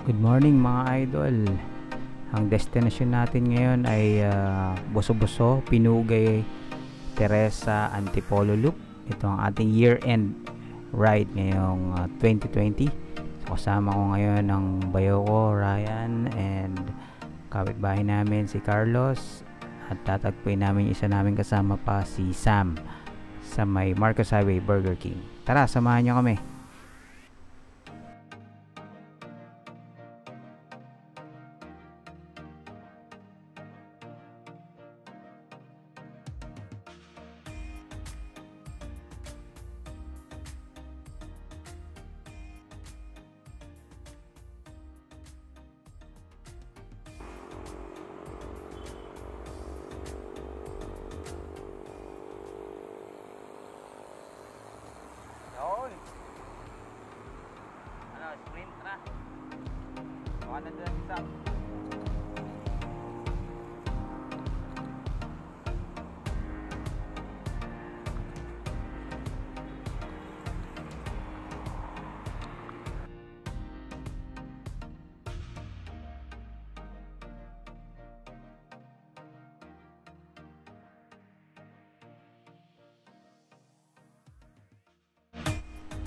Good morning mga idol. Ang destination natin ngayon ay Boso-Boso, Pinugay, Teresa, Antipolo Loop. Ito ang ating year-end ride ngayong 2020. So, kasama ko ngayon ang bayo ko, Ryan, and kapitbahay namin si Carlos. At tatagpuin namin isa namin kasama pa si Sam sa may Marcos Highway Burger King. Tara, samahan nyo kami. Yun. Sprint na. Baka na dyan si Sam.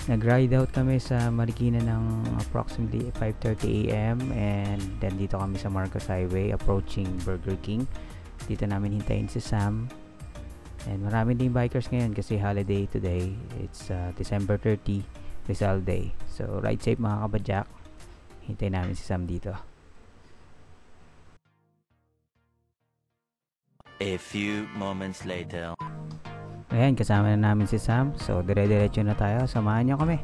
Nag-ride out kami sa Marikina ng approximately 5:30 AM and then dito kami sa Marcos Highway approaching Burger King. Dito namin hintayin si Sam. And marami din bikers ngayon kasi holiday today. It's December 30, Rizal Day. So ride safe mga kabadyak. Hintayin namin si Sam dito. A few moments later. Ayan, kasama na namin si Sam. So, dire-diretso na tayo. Samahan nyo kami.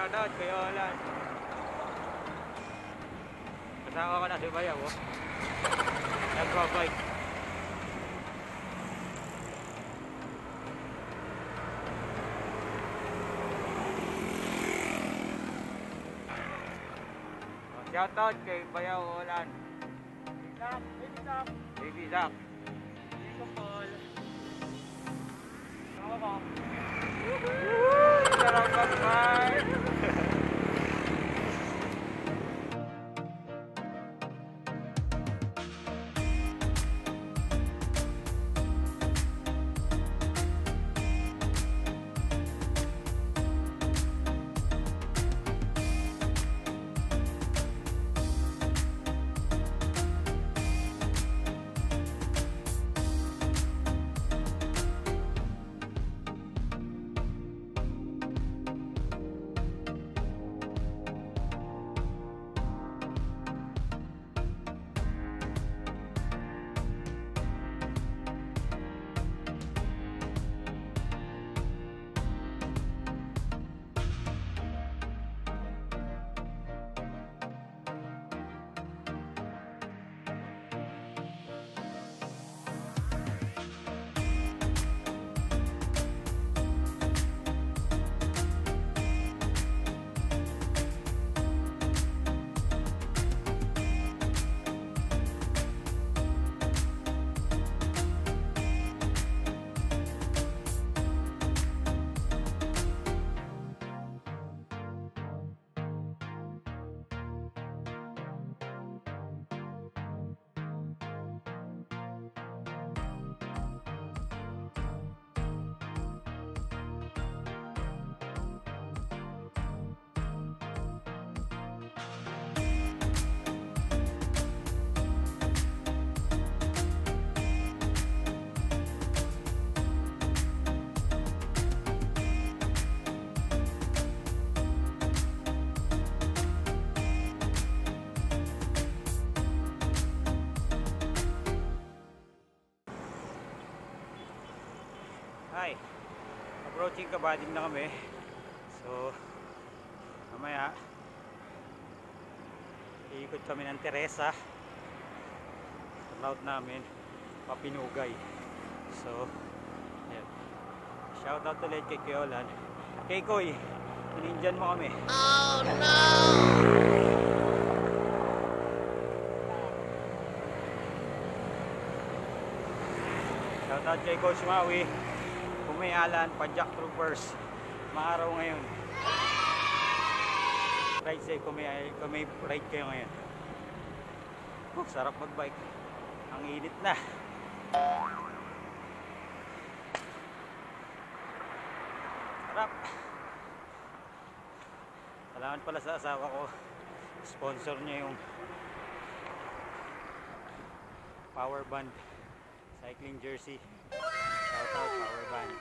Shoutout kay Olan. Kasama ko na si Bayaw, oh. Nag-bike. Shoutout kay Bayaw Olan. Baby Zach. Baby Zach. Baby Paul. Sama ko. Sarap mag-bike. Hi, approaching Kabadig na kami. So mamaya iikot kami ng Teresa. Route namin Papinugay. So yan. Shout out ulit kay Keolan. Kay Koy, inindihan mo kami. Oh no! Shout out kay Coach Maui, Kumay Alan, Pajak Troopers. Maaraw ngayon. Ride say kumay ride kayo ngayon. Sarap magbike. Ang init na. Sarap. Salamat pala sa asawa ko. Sponsor niya yung Power Band cycling jersey. Shout out Power Band.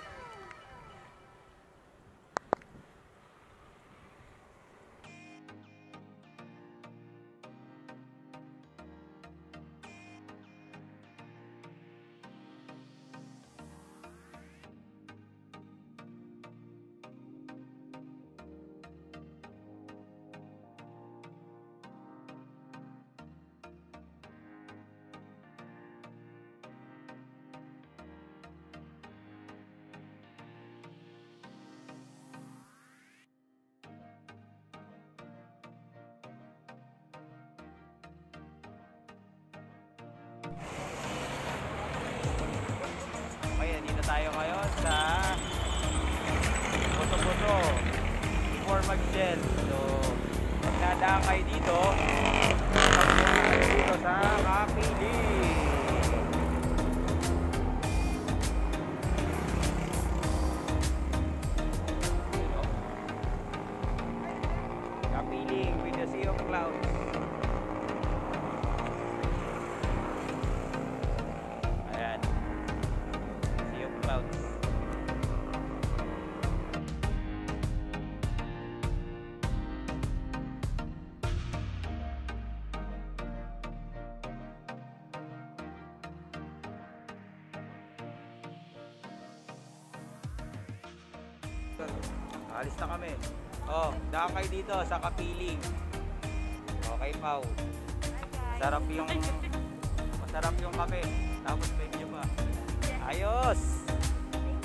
Okay, dito tayo ngayon sa Boto-Boto before mag-gel. So, pag nadaan kayo dito sa Kapili. Kapiling with the sea of clouds. Ayan. Sea of clouds. Alis na kami. Oh, daan kayo dito sa kapiling. Okay, Pau. Masarap yung kape. Tapos medyo pa. Ayos!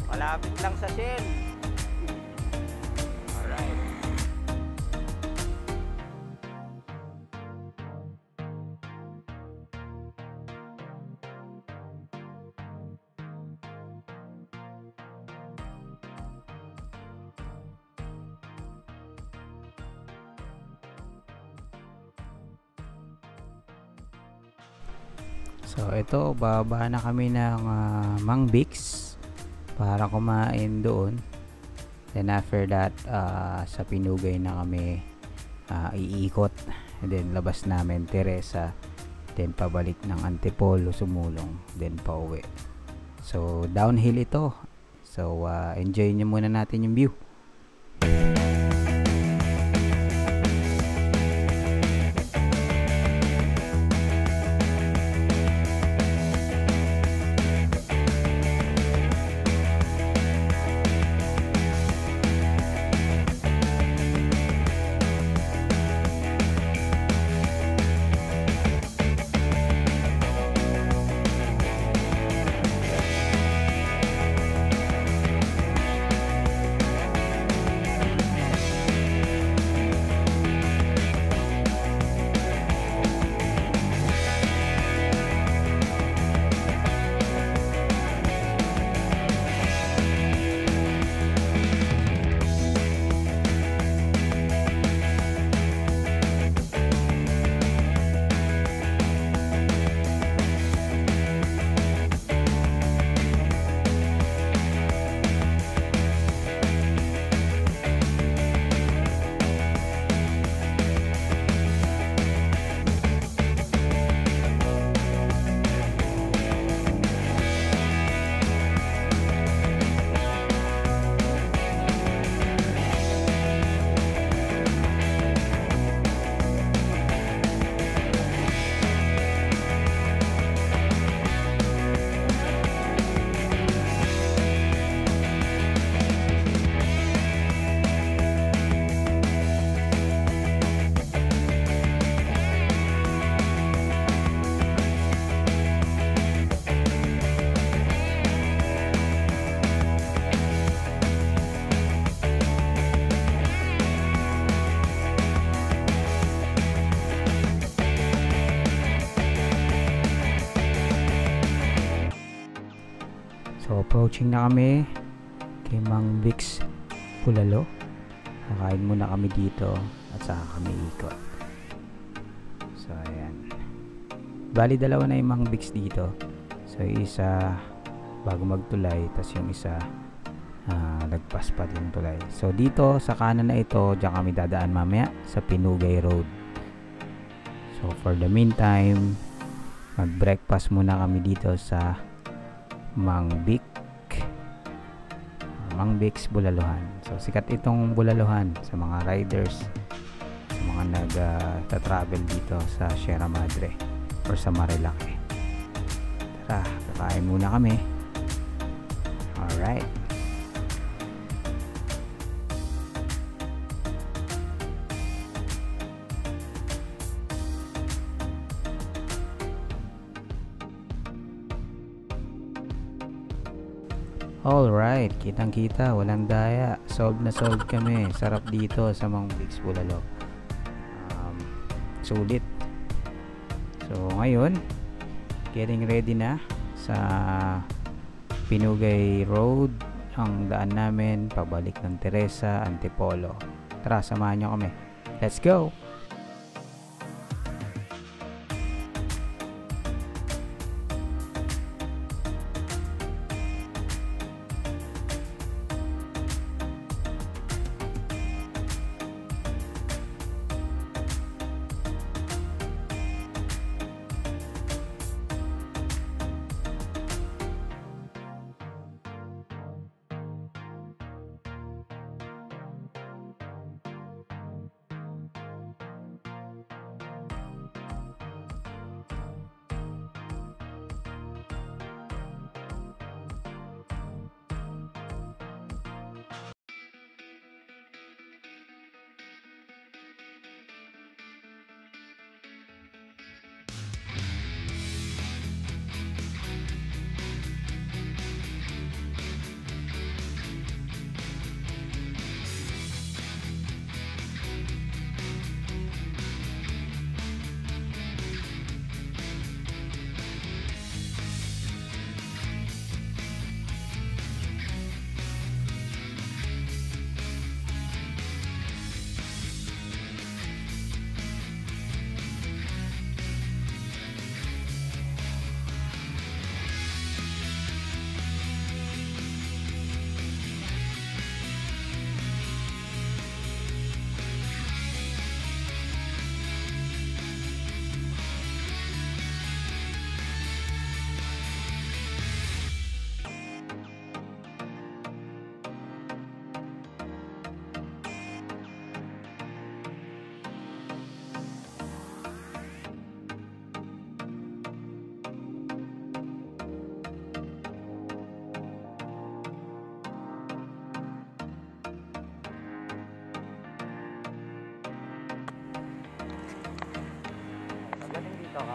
Malapit lang sa Shell. Alright. So ito, baba na kami ng Mang Bix para kumain doon. Then after that, sa Pinugay na kami iikot. And then labas namin Teresa. Then pabalik ng Antipolo, Sumulong. Then pauwi. So downhill ito. So enjoy nyo muna natin yung view. So approaching na kami kay Mang Bix Bulalo. Kakain muna kami dito at saka kami ikot. So ayan. Bali dalawa na yung Mang Bix dito. So isa bago magtulay, tas yung isa lagpas pa din tulay. So dito sa kanan na ito, diyan kami dadaan mamaya sa Pinugay Road. So for the meantime, mag-breakfast muna kami dito sa Mang Bix Bulaluhan. So sikat itong Bulaluhan sa mga riders, sa mga nag-travel dito sa Sierra Madre or sa Marilake. Tara, kakain muna kami. Alright. Alright, kitang-kita, walang daya. Solved na solved kami. Sarap dito sa Mang Bix Bulalo. Sulit. So, ngayon, getting ready na sa Pinugay Road. Ang daan namin, pabalik ng Teresa, Antipolo. Tara, samahan nyo kami. Let's go!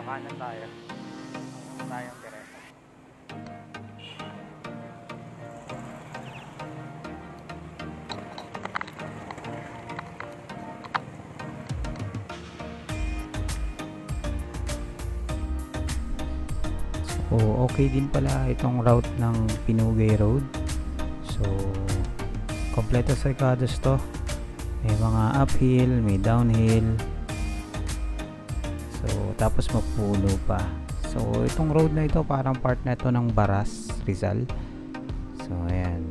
Kakanan tayo. Tayong Teresa. So, okay din pala itong route ng Pinugay Road. So, kompleto sarkados to. May mga uphill, may downhill. So, tapos mapuno pa. So, itong road na ito parang part na ito ng Baras, Rizal. So, ayan.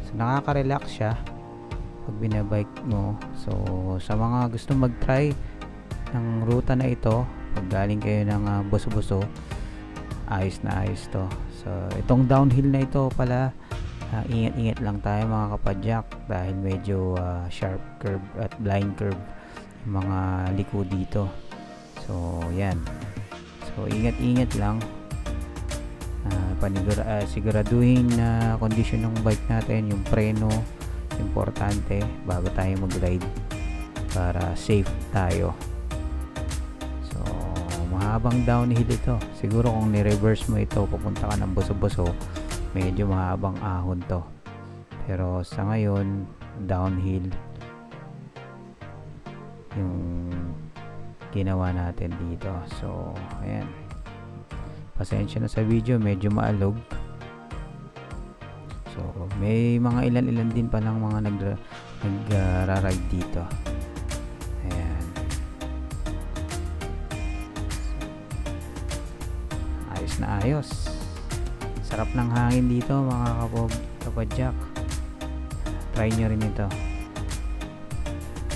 So, nakaka-relax siya pag binabike mo. So, sa mga gusto mag-try ng ruta na ito, pag galing kayo ng Boso-Boso, ayos na ayos to. So, itong downhill na ito pala, ingat-ingat lang tayo mga kapadyak dahil medyo sharp curve at blind curve yung mga liko dito. So, yan. So, ingat-ingat lang. Siguraduhin na condition ng bike natin, yung preno, importante bago tayo mag-ride para safe tayo. So, mahabang downhill ito. Siguro kung ni-reverse mo ito, pupunta ka ng Boso-Boso, medyo mahabang ahon to. Pero sa ngayon, downhill yung ginawa natin dito. So, ayan. Pasensya na sa video, medyo maalog. So, may mga ilan-ilan din pa lang mga nagra-ride dito. Ayan. Ayos na ayos. Sarap ng hangin dito mga kapadyak. Try nyo rin ito.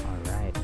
Alright.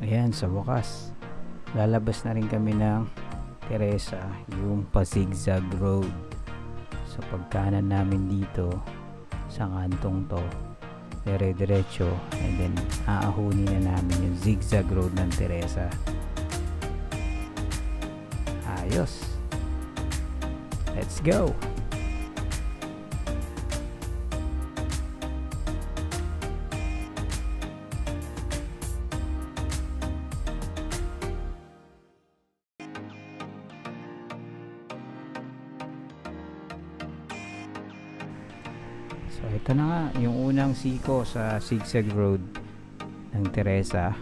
Ayan, sa wakas lalabas na rin kami ng Teresa, yung pa-zigzag road. So pagkanan namin dito sa kantong to, dire-diretso, and then aahunin na namin yung zigzag road ng Teresa. Ayos. Let's go. So ito na nga yung unang siko sa zigzag road ng Teresa.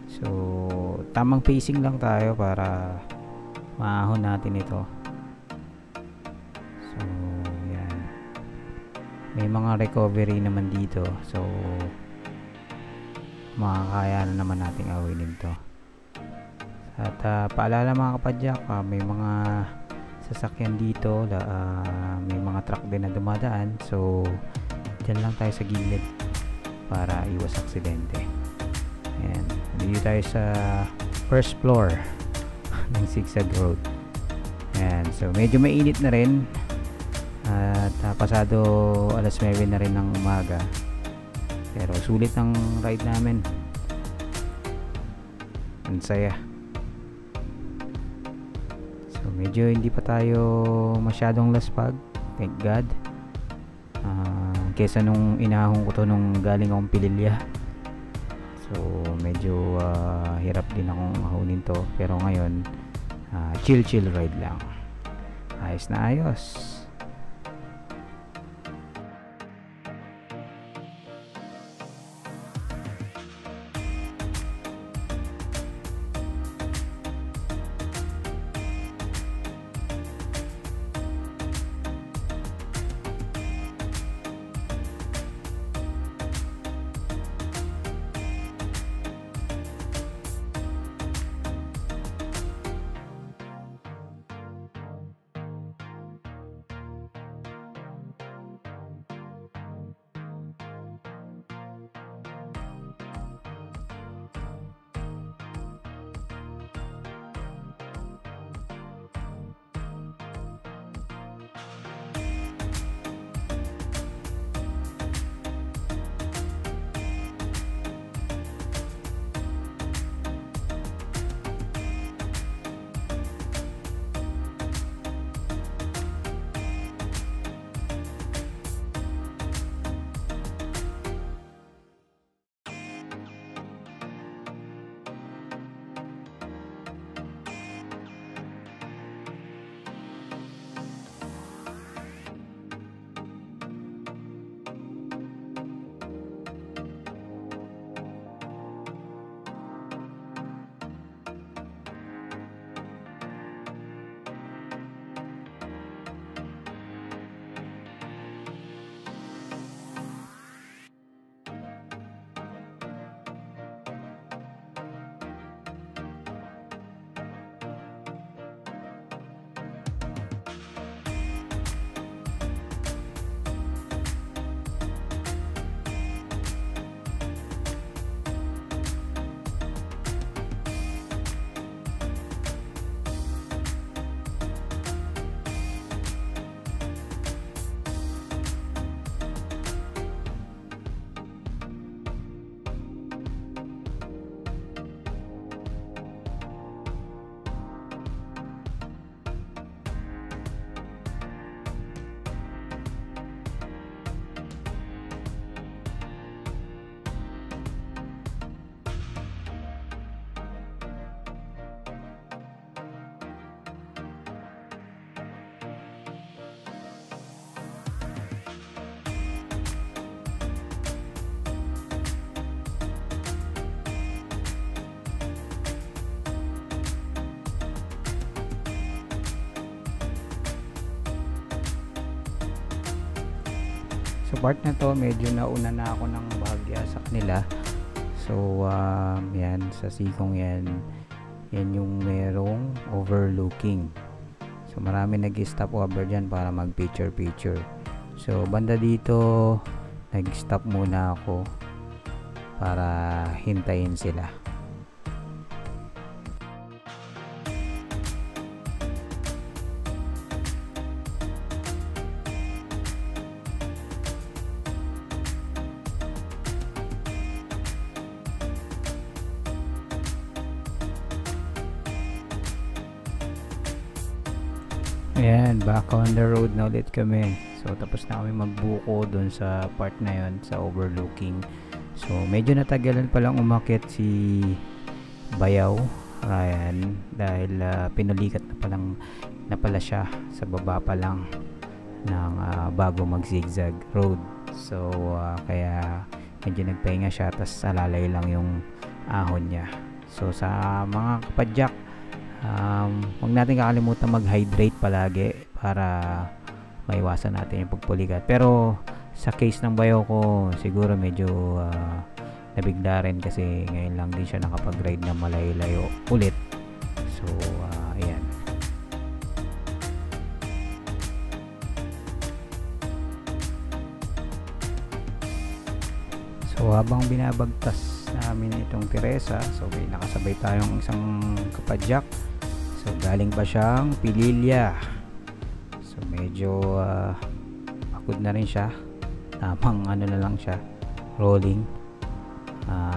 So tamang pacing lang tayo para maahon natin ito. So yan, may mga recovery naman dito, so makakaya na naman nating awinin to. At paalala mga kapadyak, may mga sasakyan dito. May mga truck din na dumadaan, so dyan lang tayo sa gilid para iwas aksidente. Ayan, dito tayo sa first floor ng Zigzag Road. Ayan, so medyo mainit na rin at pasado alas 9 na rin ng umaga, pero sulit ang ride namin. Ang saya. So medyo hindi pa tayo masyadong laspag, thank God, kesa nung inahon ko to nung galing akong Pililya. So medyo hirap din akong mahunin to, pero ngayon chill ride lang, ayos na ayos. So part na to, medyo nauna na ako ng bahagya sa kanila. So yan, sa sikong yan yung merong overlooking. So marami nag-stop over dyan para mag picture. So banda dito nag-stop muna ako para hintayin sila. Ayan, back on the road na ulit kami. So tapos na kami magbuko doon sa part na yon, sa overlooking. So medyo natagalan palang umakyat si Bayaw Ryan dahil pinulikat na pala siya sa baba pa lang ng bago mag zigzag road. So kaya medyo nagpahinga siya, tas alalay lang yung ahon niya. So sa mga kapadyak, huwag natin kakalimutan mag-hydrate palagi para maiwasan natin yung pagpulikat. Pero sa case ng bayo ko, siguro medyo nabigla rin kasi ngayon lang din siya nakapag-ride na malayo-layo ulit. So ayan. So habang binabagtas namin itong Teresa, so may nakasabay tayong isang kapadyak. So galing pa siyang Pililya. So medyo pagod na rin siya. Tamang ano na lang siya, rolling.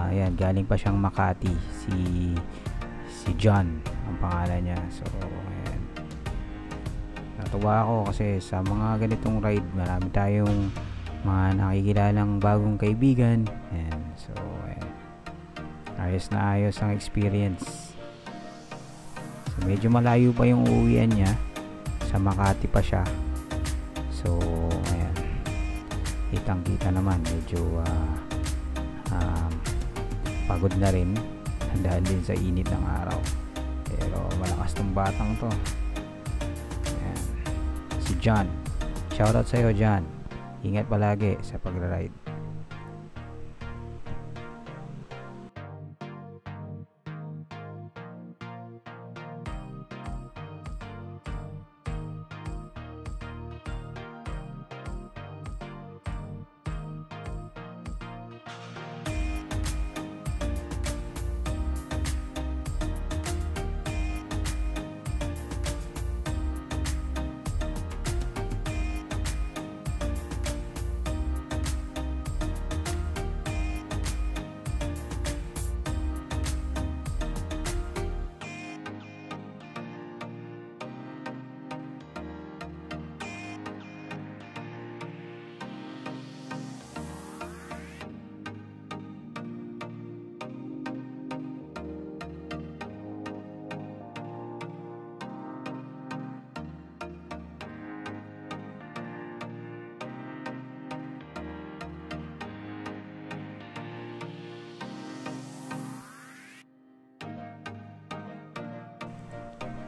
Ayan, galing pa siyang Makati, si John ang pangalan niya. So ayan, natuwa ako kasi sa mga ganitong ride marami tayong mga nakikilalang bagong kaibigan. Ayan, so ayan, ayos na ayos ang experience. So medyo malayo pa yung uuwian niya, sa Makati pa siya. So ayan, kitang kita naman medyo pagod na rin dahil din sa init ng araw, pero malakas tong batang to. Ayan, si John, shoutout sa iyo John, ingat palagi sa pagra-ride.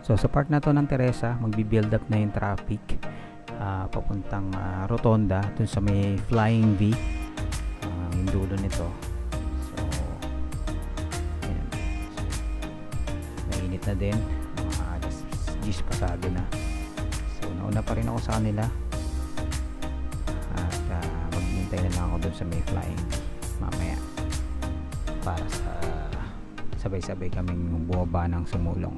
So sa part na to ng Teresa, magbi-build up na yung traffic papuntang Rotonda, dun sa may Flying V, yung dulo nito. So ayan, so, mainit na din, mga alas 10 pasado na. So nauna pa rin ako sa kanila at maghihintay na lang ako dun sa may Flying V mamaya para sa sabay-sabay kaming bumaba ng Sumulong.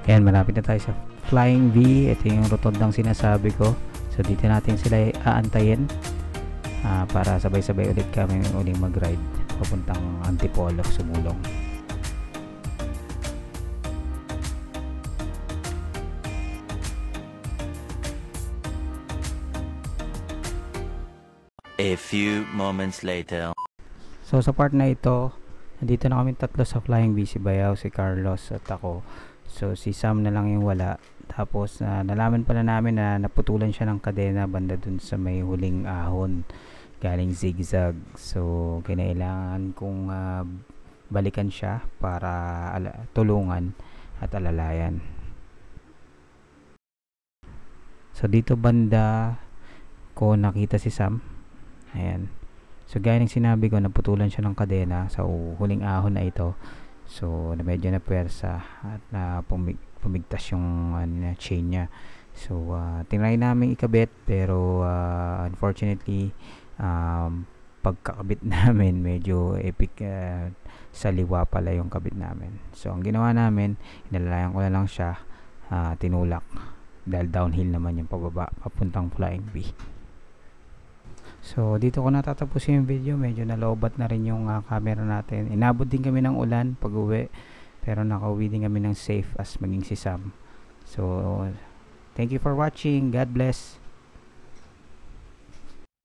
Ayan, malapit na tayo sa Flying V. Ito yung rotondang sinasabi ko. So dito natin sila aantayin para sabay-sabay ulit kami uling mag-ride papuntang Antipolo, Sumulong. A few moments later. So sa part na ito, nandito na kami tatlo sa Flying V, si Bayaw, si Carlos at ako. So si Sam na lang yung wala. Tapos nalaman pala namin na naputulan siya ng kadena banda dun sa may huling ahon galing Zigzag. So kinailangan kong balikan siya para tulungan at alalayan. So dito banda ko nakita si Sam. Ayan. So gaya ng sinabi ko, naputulan siya ng kadena sa huling ahon na ito. So medyo na pwersa at pumigtas yung chain niya. So tinry namin ikabit, pero unfortunately pagkakabit namin medyo epic, sa liwa pala yung kabit namin. So ang ginawa namin, inalalayan ko na lang siya, tinulak dahil downhill naman yung pababa papuntang Flying V. So dito ko natatapusin yung video, medyo nalobat na rin yung camera natin. Inabot din kami ng ulan pag uwi, pero nakauwi din kami ng safe as maging si Sam. So thank you for watching, God bless.